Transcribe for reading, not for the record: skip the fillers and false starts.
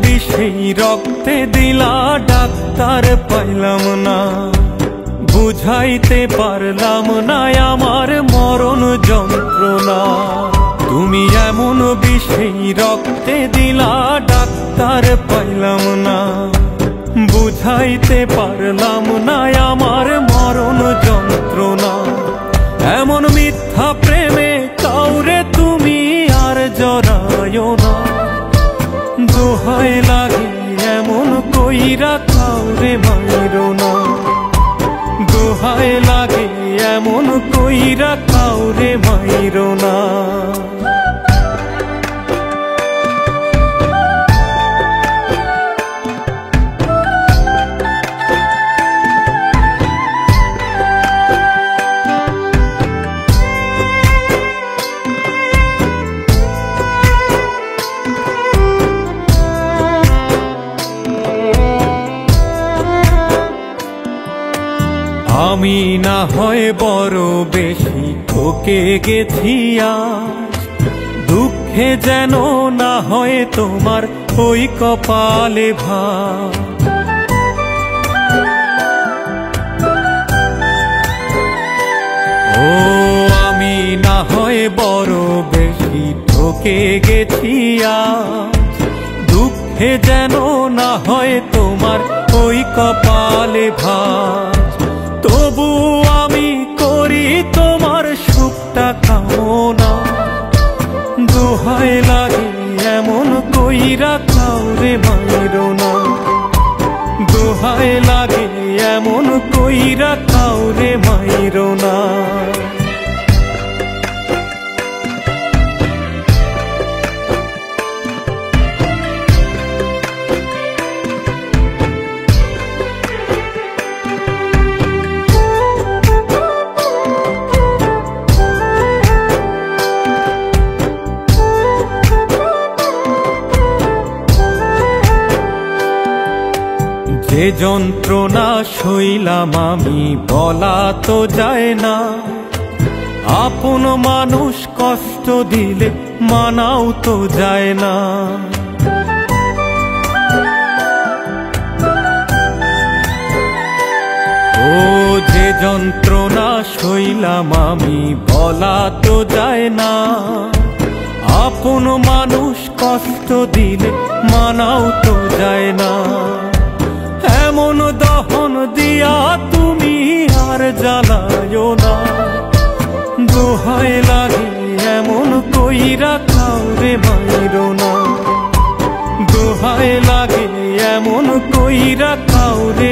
বিষেই রক্তে দিলা ডাক্তার পাইলাম না, বুঝাইতে পারলাম না আমার মরণ যন্ত্রণা। তুমি এমন বিষেই রক্তে দিলা ডাক্তার পাইলাম না, বুঝাইতে পারলাম না আমার মরণ যন্ত্রণা। এমন মিথ্যা প্রেমে কাউরে তুমি আর জড়ায়ো না, দোহাই লাগে এমন কইরা কাউরে মাইরো না, দোহাই লাগে এমন কইরা কাউরে মাইরো না। আমি না হয় বড় বেশি ঠকে গেছি, দুঃখে যেন না হয় তোমার ওই কপালে ভার। ও আমি না হয় বড় বেশি ঠকে গেছি, দুঃখে যেন না হয় তোমার ওই কপালে ভার। তবু আমি করি তোমার সুখটা কামনা, দোহাই লাগে এমন কইরা কাউরে মাইরো না, দোহাই লাগে এমন কইরা কাউরে মাইরো না। যে যন্ত্রণা সইলাম আমি বলা তো যায় না, আপন মানুষ কষ্ট দিলে মানাও তো যায় না। ও যে যন্ত্রণা সইলাম আমি বলা তো যায় না, আপন মানুষ কষ্ট দিলে মানাও তো যায় না। এমন দহন দিয়া তুমি আর জ্বালায়ো না, দোহাই লাগে এমন কইরা কাউরে মাইরো না, দোহাই লাগে এমন কইরা কাউরে